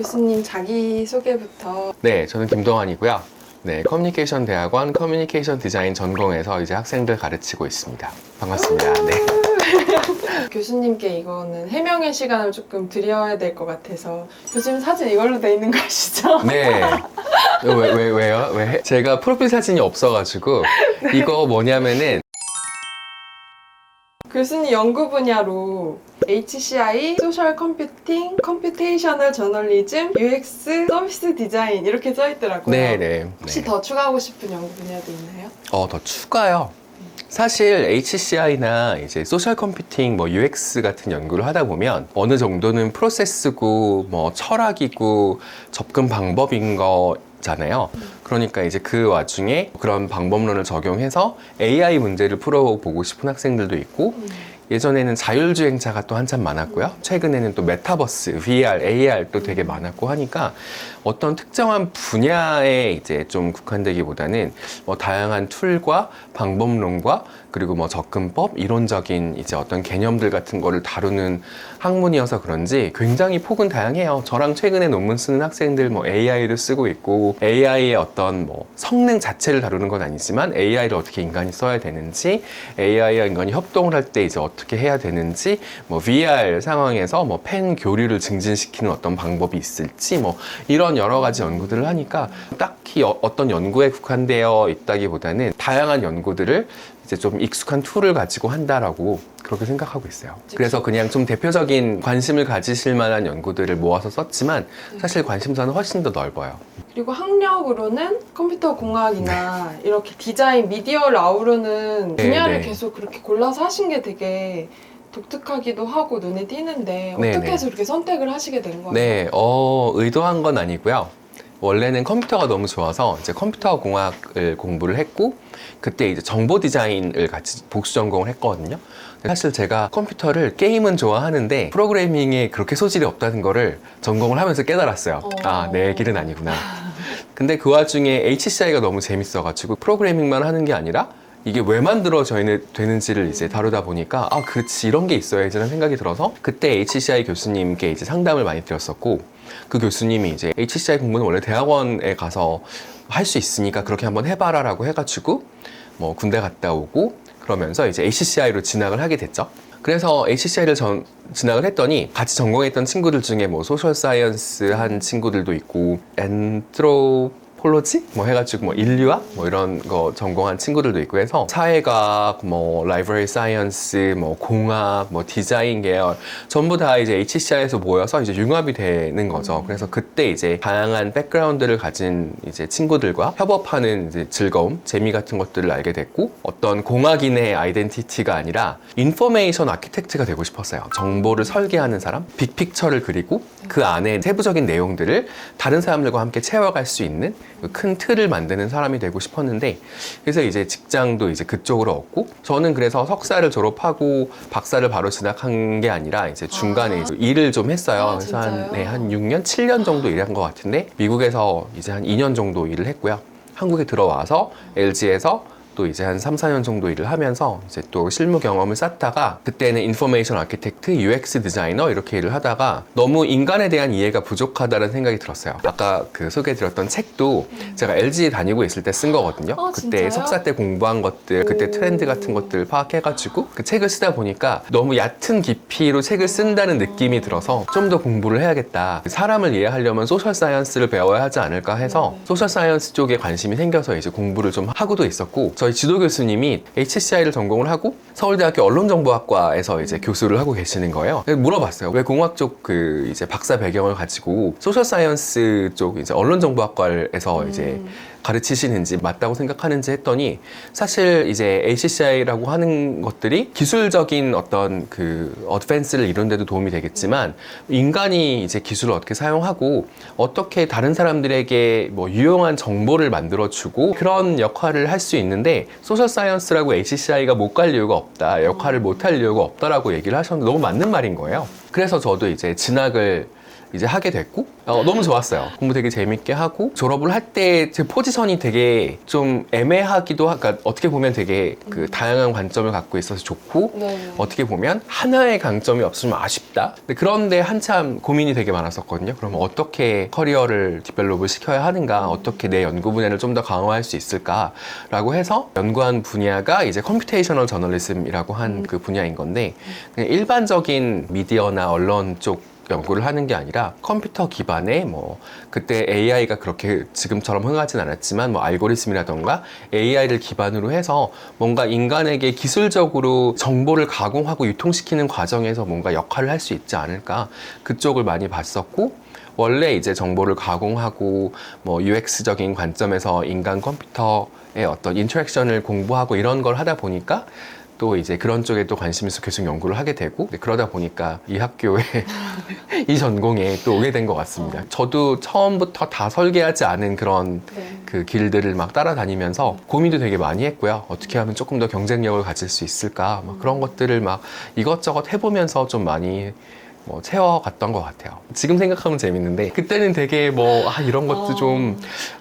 교수님 자기소개부터. 네, 저는 김동환이고요. 네, 커뮤니케이션 대학원 커뮤니케이션 디자인 전공에서 이제 학생들 가르치고 있습니다. 반갑습니다. 네. 교수님께 이거는 해명의 시간을 조금 드려야 될 것 같아서. 교수님 사진 이걸로 돼 있는 거 아시죠? 네. 왜요? 왜? 제가 프로필 사진이 없어가지고 이거 뭐냐면은 교수님 연구 분야로 HCI, 소셜 컴퓨팅, 컴퓨테이셔널 저널리즘, UX, 서비스 디자인 이렇게 써 있더라고요. 네네. 혹시 더 추가하고 싶은 연구 분야도 있나요? 더 추가요. 사실 HCI나 이제 소셜 컴퓨팅, 뭐 UX 같은 연구를 하다 보면 어느 정도는 프로세스고 뭐 철학이고 접근 방법인 거잖아요. 그러니까 이제 그 와중에 그런 방법론을 적용해서 AI 문제를 풀어보고 싶은 학생들도 있고 예전에는 자율주행차가 또 한참 많았고요. 최근에는 또 메타버스, VR, AR 또 되게 많았고 하니까 어떤 특정한 분야에 이제 좀 국한되기보다는 뭐 다양한 툴과 방법론과 그리고 뭐 접근법, 이론적인 이제 어떤 개념들 같은 거를 다루는 학문이어서 그런지 굉장히 폭은 다양해요. 저랑 최근에 논문 쓰는 학생들 뭐 AI를 쓰고 있고 AI의 어떤 뭐 성능 자체를 다루는 건 아니지만 AI를 어떻게 인간이 써야 되는지 AI와 인간이 협동을 할 때 이제 어떻게 해야 되는지 뭐 VR 상황에서 뭐 펜 교류를 증진시키는 어떤 방법이 있을지 뭐 이런 여러 가지 연구들을 하니까 딱히 어떤 연구에 국한되어 있다기보다는 다양한 연구들을 이제 좀 익숙한 툴을 가지고 한다라고 그렇게 생각하고 있어요. 그래서 그냥 좀 대표적인 관심을 가지실 만한 연구들을 모아서 썼지만 사실 관심사는 훨씬 더 넓어요. 그리고 학력으로는 컴퓨터 공학이나 이렇게 디자인, 미디어를 아우르는 분야를 네. 계속 그렇게 골라서 하신 게 되게 독특하기도 하고 눈에 띄는데 어떻게 네. 해서 이렇게 선택을 하시게 된 거예요? 네, 의도한 건 아니고요. 원래는 컴퓨터가 너무 좋아서 이제 컴퓨터 공학을 공부를 했고 그때 이제 정보 디자인을 같이 복수 전공을 했거든요. 사실 제가 컴퓨터를 게임은 좋아하는데 프로그래밍에 그렇게 소질이 없다는 거를 전공을 하면서 깨달았어요. 아, 내 길은 아니구나. 근데 그 와중에 HCI가 너무 재밌어가지고 프로그래밍만 하는 게 아니라 이게 왜 만들어져야 되는지를 이제 다루다 보니까 아, 그렇지, 이런 게 있어야지라는 생각이 들어서 그때 HCI 교수님께 이제 상담을 많이 드렸었고 그 교수님이 이제 HCI 공부는 원래 대학원에 가서 할 수 있으니까 그렇게 한번 해봐라 라고 해가지고 뭐 군대 갔다 오고 그러면서 이제 HCI로 진학을 하게 됐죠. 그래서 HCI를 진학을 했더니 같이 전공했던 친구들 중에 뭐 소셜 사이언스 한 친구들도 있고 폴로지? 뭐 해가지고 뭐 인류학? 뭐 이런 거 전공한 친구들도 있고 해서 사회과학, 뭐 라이브러리 사이언스, 뭐 공학, 뭐 디자인 계열 전부 다 이제 HCI에서 모여서 이제 융합이 되는 거죠. 그래서 그때 이제 다양한 백그라운드를 가진 이제 친구들과 협업하는 이제 즐거움, 재미 같은 것들을 알게 됐고 어떤 공학인의 아이덴티티가 아니라 인포메이션 아키텍트가 되고 싶었어요. 정보를 설계하는 사람, 빅픽처를 그리고 그 안에 세부적인 내용들을 다른 사람들과 함께 채워갈 수 있는 큰 틀을 만드는 사람이 되고 싶었는데 그래서 이제 직장도 이제 그쪽으로 얻고 저는 그래서 석사를 졸업하고 박사를 바로 진학한 게 아니라 이제 중간에 이제 일을 좀 했어요. 그래서 한 6년, 7년 정도 일한 것 같은데 미국에서 이제 한 2년 정도 일을 했고요. 한국에 들어와서 LG에서 또 이제 한 3, 4년 정도 일을 하면서 이제 또 실무 경험을 쌓다가 그때는 인포메이션 아키텍트, UX 디자이너 이렇게 일을 하다가 너무 인간에 대한 이해가 부족하다는 생각이 들었어요. 아까 그 소개해드렸던 책도 제가 LG에 다니고 있을 때 쓴 거거든요. 그때 진짜요? 석사 때 공부한 것들, 그때 트렌드 같은 것들 파악해가지고 그 책을 쓰다 보니까 너무 얕은 깊이로 책을 쓴다는 느낌이 들어서 좀 더 공부를 해야겠다. 사람을 이해하려면 소셜 사이언스를 배워야 하지 않을까 해서 소셜 사이언스 쪽에 관심이 생겨서 이제 공부를 좀 하고도 있었고 저희 지도 교수님이 HCI를 전공을 하고 서울대학교 언론정보학과에서 이제 교수를 하고 계시는 거예요. 그래서 물어봤어요. 왜 공학 쪽 그 이제 박사 배경을 가지고 소셜 사이언스 쪽 이제 언론정보학과에서 이제 가르치시는지 맞다고 생각하는지 했더니 사실 이제 HCI라고 하는 것들이 기술적인 어떤 그 어드밴스를 이룬 데도 도움이 되겠지만 인간이 이제 기술을 어떻게 사용하고 어떻게 다른 사람들에게 뭐 유용한 정보를 만들어주고 그런 역할을 할 수 있는데 소셜 사이언스라고 HCI가 못 갈 이유가 없다, 역할을 못 할 이유가 없다라고 얘기를 하셨는데 너무 맞는 말인 거예요. 그래서 저도 이제 진학을 이제 하게 됐고 너무 좋았어요. 공부 되게 재밌게 하고 졸업을 할 때 제 포지션이 되게 좀 애매하기도 그러니까 어떻게 보면 되게 그 다양한 관점을 갖고 있어서 좋고 네. 어떻게 보면 하나의 강점이 없으면 아쉽다. 근데 그런데 한참 고민이 되게 많았었거든요. 그러면 어떻게 커리어를 디벨롭을 시켜야 하는가, 어떻게 내 연구 분야를 좀 더 강화할 수 있을까라고 해서 연구한 분야가 이제 컴퓨테이셔널 저널리즘이라고 한 그 분야인 건데 그냥 일반적인 미디어나 언론 쪽 연구를 하는 게 아니라 컴퓨터 기반의 뭐 그때 AI가 그렇게 지금처럼 흥하진 않았지만 뭐 알고리즘이라던가 AI를 기반으로 해서 뭔가 인간에게 기술적으로 정보를 가공하고 유통시키는 과정에서 뭔가 역할을 할 수 있지 않을까 그쪽을 많이 봤었고 원래 이제 정보를 가공하고 뭐 UX적인 관점에서 인간 컴퓨터의 어떤 인터랙션을 공부하고 이런 걸 하다 보니까 또 이제 그런 쪽에 또 관심이 있어 계속 연구를 하게 되고 그러다 보니까 이 학교에 이 전공에 또 오게 된 것 같습니다. 저도 처음부터 다 설계하지 않은 그런 네. 그 길들을 막 따라다니면서 고민도 되게 많이 했고요. 어떻게 하면 조금 더 경쟁력을 가질 수 있을까 막 그런 것들을 막 이것저것 해보면서 좀 많이 뭐 채워갔던 것 같아요. 지금 생각하면 재밌는데 그때는 되게 뭐 이런 것도 좀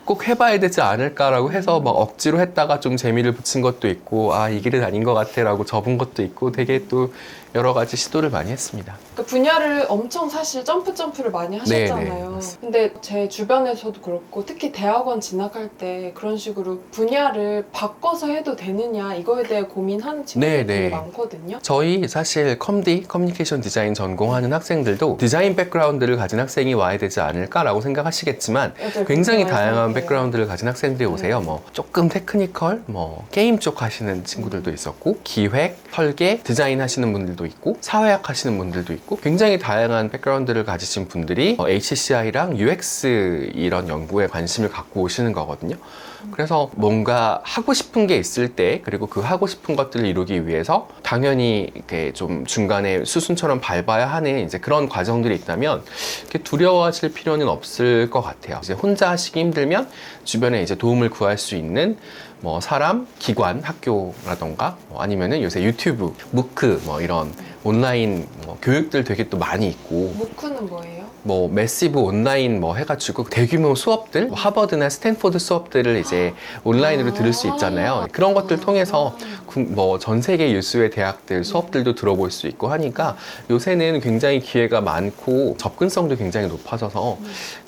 꼭 해봐야 되지 않을까라고 해서 막 억지로 했다가 좀 재미를 붙인 것도 있고 이 길은 아닌 것 같아라고 접은 것도 있고 되게 또 여러 가지 시도를 많이 했습니다. 그 분야를 엄청 사실 점프를 많이 하셨잖아요. 맞습니다. 근데 제 주변에서도 그렇고 특히 대학원 진학할 때 그런 식으로 분야를 바꿔서 해도 되느냐 이거에 대해 고민하는 친구들이 되게 많거든요. 저희 사실 컴디, 커뮤니케이션 디자인 전공하는 학생들도 디자인 백그라운드를 가진 학생이 와야 되지 않을까라고 생각하시겠지만 굉장히 다양한 백그라운드를 가진 학생들이 오세요. 뭐 조금 테크니컬, 뭐 게임 쪽 하시는 친구들도 있었고 기획, 설계, 디자인 하시는 분들도 있고 사회학 하시는 분들도 있고 굉장히 다양한 백그라운드를 가지신 분들이 HCI랑 UX 이런 연구에 관심을 갖고 오시는 거거든요. 그래서 뭔가 하고 싶은 게 있을 때 그리고 그 하고 싶은 것들을 이루기 위해서 당연히 이렇게 좀 중간에 수순처럼 밟아야 하는 이제 그런 과정들이 있다면 이렇게 두려워하실 필요는 없을 것 같아요. 이제 혼자 하시기 힘들면 주변에 이제 도움을 구할 수 있는 뭐 사람, 기관, 학교라던가 뭐 아니면은 요새 유튜브, 무크 뭐 이런 온라인 뭐 교육들 되게 또 많이 있고 무크는 뭐예요? 뭐 매시브 온라인 뭐 해가지고 대규모 수업들 뭐 하버드나 스탠포드 수업들을 이제 온라인으로 들을 수 있잖아요. 그런 것들 통해서 뭐 전 세계 유수의 대학들 수업들도 들어볼 수 있고 하니까 요새는 굉장히 기회가 많고 접근성도 굉장히 높아져서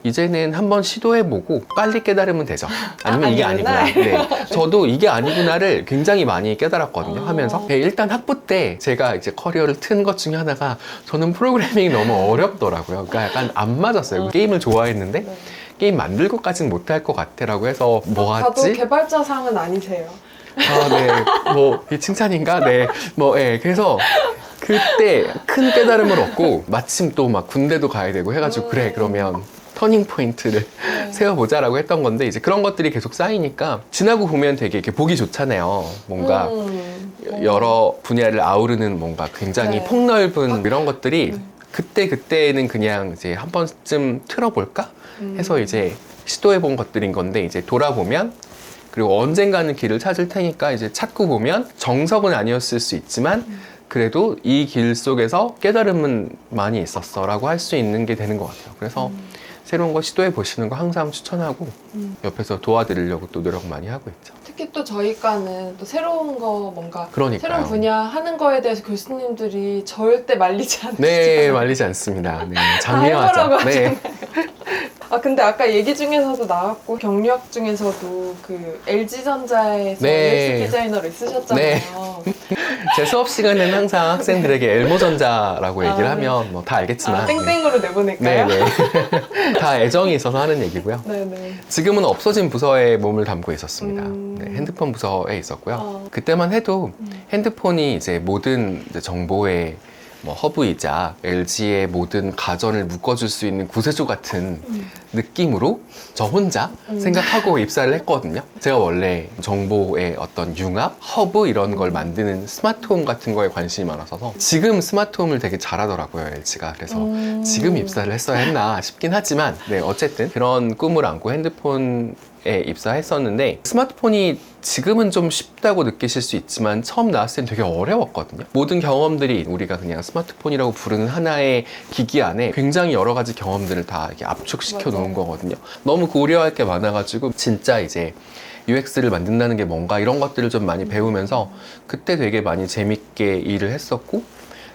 이제는 한번 시도해보고 빨리 깨달으면 되죠. 아니면 이게 아니구나. 네. 저도 이게 아니구나를 굉장히 많이 깨달았거든요. 하면서 일단 학부 때 제가 이제 커리어를 튼 것 중에 하나가 저는 프로그래밍이 너무 어렵더라고요. 그러니까 약간 안 맞았어요. 게임을 좋아했는데 게임 만들고까지는 못할 것 같아라고 해서 뭐 다도 하지? 개발자상은 아니세요. 네. 뭐 이 칭찬인가? 네. 뭐 그래서 그때 큰 깨달음을 얻고 마침 또 막 군대도 가야 되고 해가지고 그래 그러면 터닝 포인트를 세워보자라고 했던 건데 이제 그런 것들이 계속 쌓이니까 지나고 보면 되게 이렇게 보기 좋잖아요. 뭔가 여러 분야를 아우르는 뭔가 굉장히 폭넓은 이런 것들이 그때는 그냥 이제 한 번쯤 틀어볼까 해서 이제 시도해본 것들인 건데 이제 돌아보면 그리고 언젠가는 길을 찾을 테니까 이제 찾고 보면 정석은 아니었을 수 있지만 그래도 이 길 속에서 깨달음은 많이 있었어 라고 할 수 있는 게 되는 것 같아요. 그래서 새로운 거 시도해 보시는 거 항상 추천하고 옆에서 도와드리려고 또 노력 많이 하고 있죠. 특히 또 저희과는 또 새로운 거 뭔가 그러니까요. 새로운 분야 하는 거에 대해서 교수님들이 절대 말리지 않으시죠. 네, 말리지 않습니다. 네, 해보라고 장려하죠. 네. 근데 아까 얘기 중에서도 나왔고 경력 중에서도 그 LG전자에서 네. UX 디자이너로 있으셨잖아요. 네. 제 수업 시간에는 항상 학생들에게 엘모전자라고 얘기를 하면 뭐 다 알겠지만 땡땡으로 내보낼까요? 네네. 다 애정이 있어서 하는 얘기고요. 네네. 지금은 없어진 부서에 몸을 담고 있었습니다. 음. 네, 핸드폰 부서에 있었고요. 그때만 해도 핸드폰이 이제 모든 이제 정보의 뭐 허브이자 LG의 모든 가전을 묶어줄 수 있는 구세주 같은 느낌으로 저 혼자 생각하고 입사를 했거든요. 제가 원래 정보의 어떤 융합, 허브 이런 걸 만드는 스마트홈 같은 거에 관심이 많아서 지금 스마트홈을 되게 잘하더라고요, LG가. 그래서 지금 입사를 했어야 했나 싶긴 하지만 네, 어쨌든 그런 꿈을 안고 핸드폰에 입사했었는데 스마트폰이 지금은 좀 쉽다고 느끼실 수 있지만 처음 나왔을 땐 되게 어려웠거든요. 모든 경험들이 우리가 그냥 스마트폰이라고 부르는 하나의 기기 안에 굉장히 여러 가지 경험들을 다 이렇게 압축시켜 놓은 거거든요. 너무 고려할 게 많아가지고 진짜 이제 UX를 만든다는 게 뭔가 이런 것들을 좀 많이 배우면서 그때 되게 많이 재밌게 일을 했었고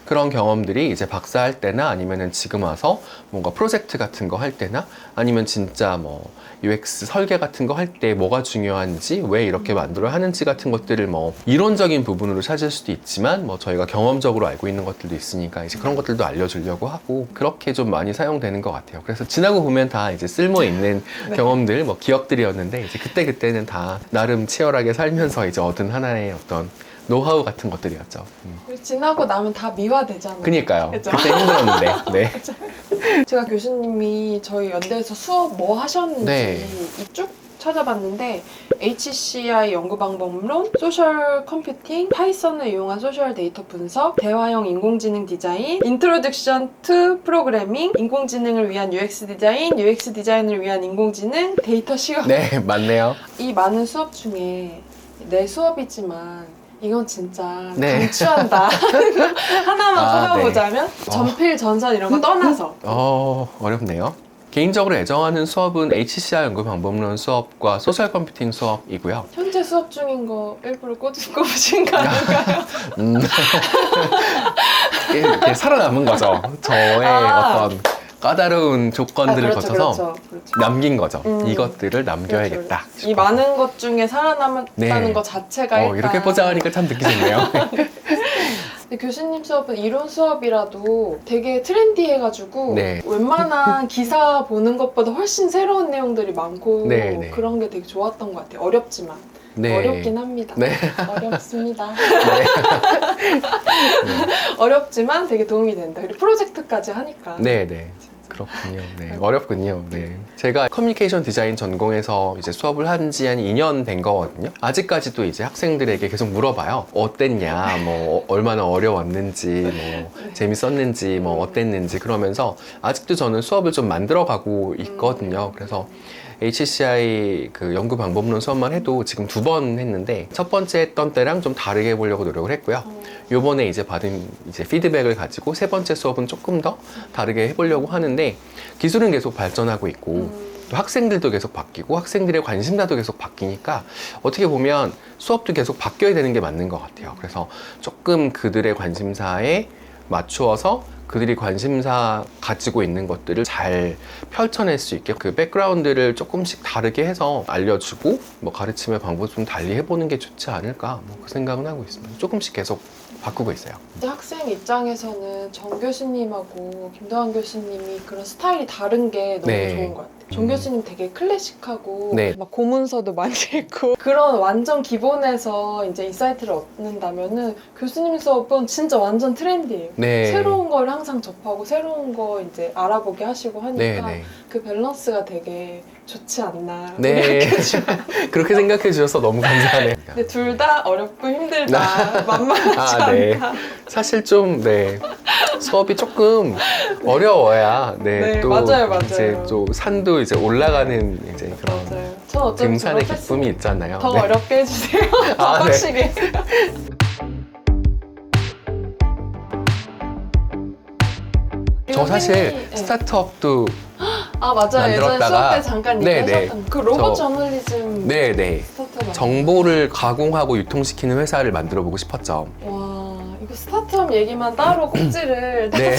그런 경험들이 이제 박사할 때나 아니면은 지금 와서 뭔가 프로젝트 같은 거 할 때나 아니면 진짜 뭐 UX 설계 같은 거 할 때 뭐가 중요한지 왜 이렇게 만들어야 하는지 같은 것들을 뭐 이론적인 부분으로 찾을 수도 있지만 뭐 저희가 경험적으로 알고 있는 것들도 있으니까 이제 그런 것들도 알려주려고 하고 그렇게 좀 많이 사용되는 것 같아요. 그래서 지나고 보면 다 이제 쓸모 있는 네. 경험들 뭐 기억들이었는데 이제 그때는 다 나름 치열하게 살면서 이제 얻은 하나의 어떤 노하우 같은 것들이었죠. 그리고 지나고 나면 다 미화되잖아요. 그니까요. 그죠? 그때 힘들었는데. 네. 제가 교수님이 저희 연대에서 수업 뭐 하셨는지 네. 쭉 찾아봤는데 HCI 연구 방법론, 소셜 컴퓨팅, 파이썬을 이용한 소셜 데이터 분석, 대화형 인공지능 디자인, 인트로덕션 투 프로그래밍, 인공지능을 위한 UX 디자인, UX 디자인을 위한 인공지능, 데이터 시각. 네, 맞네요. 이 많은 수업 중에 내 수업이지만 이건 진짜 네. 강추한다. 하나만 꼽아보자면 전필, 전선 이런 거 떠나서 어렵네요. 개인적으로 애정하는 수업은 HCI 연구 방법론 수업과 소셜 컴퓨팅 수업이고요. 현재 수업 중인 거 일부러 꼽으신 거 아닌가요? 이게 살아남은 거죠. 저의 어떤 까다로운 조건들을 거쳐서 남긴 거죠. 이것들을 남겨야겠다. 이 많은 것 중에 살아남았다는 네. 것 자체가 일단 이렇게 포장하니까 참 듣기 좋네요. 근데 교수님 수업은 이론 수업이라도 되게 트렌디해가지고 네. 웬만한 기사 보는 것보다 훨씬 새로운 내용들이 많고 네, 네. 그런 게 되게 좋았던 것 같아요. 어렵지만 네. 어렵긴 합니다. 네. 어렵습니다. 어렵지만 되게 도움이 된다. 그리고 프로젝트까지 하니까. 네, 네. 그렇군요. 네. 어렵군요. 네. 제가 커뮤니케이션 디자인 전공에서 이제 수업을 한 지 한 2년 된 거거든요. 아직까지도 이제 학생들에게 계속 물어봐요. 어땠냐, 뭐, 얼마나 어려웠는지, 뭐, 재밌었는지, 뭐, 어땠는지, 그러면서 아직도 저는 수업을 좀 만들어 가고 있거든요. 그래서 HCI 그 연구 방법론 수업만 해도 지금 2번 했는데 첫 번째 했던 때랑 좀 다르게 해보려고 노력을 했고요. 요번에 이제 받은 이제 피드백을 가지고 3번째 수업은 조금 더 다르게 해보려고 하는데 기술은 계속 발전하고 있고 또 학생들도 계속 바뀌고 학생들의 관심사도 계속 바뀌니까 어떻게 보면 수업도 계속 바뀌어야 되는 게 맞는 것 같아요. 그래서 조금 그들의 관심사에 맞추어서 그들이 관심사 가지고 있는 것들을 잘 펼쳐낼 수 있게 그 백그라운드를 조금씩 다르게 해서 알려주고 뭐 가르침의 방법을 좀 달리 해보는 게 좋지 않을까 뭐 그 생각은 하고 있습니다. 조금씩 계속 바꾸고 있어요. 학생 입장에서는 정 교수님하고 김도환 교수님이 그런 스타일이 다른 게 너무 네. 좋은 것 같아요. 정 교수님 되게 클래식하고 네. 막 고문서도 많이 읽고 그런 완전 기본에서 이제 인사이트를 얻는다면은 교수님 수업은 진짜 완전 트렌디해요. 네. 새로운 걸 항상 접하고 새로운 거 이제 알아보게 하시고 하니까 네, 네. 그 밸런스가 되게 좋지 않나. 네. 그렇게 생각해 주셔서 너무 감사하네요. 근데 둘 다 어렵고 힘들다. 만만하지 네. 않다. 사실 좀, 네. 수업이 조금 어려워야, 네. 네, 또 맞아요. 이제 또 산도 이제 올라가는 이제 그런 맞아요. 전 어차피 등산의 졸업했으니까 기쁨이 있잖아요. 더 네. 어렵게 해주세요. 더 아, 네. 확실히. 저 사실 네. 스타트업도 아 맞아요. 예전에 만들었다가- 수업 때 잠깐 네, 얘기하셨던 그 로봇 저널리즘 네네. 스타트업 정보를 가공하고 유통시키는 회사를 만들어 보고 싶었죠. 와 이거 스타트업 얘기만 따로 꼭지를 네.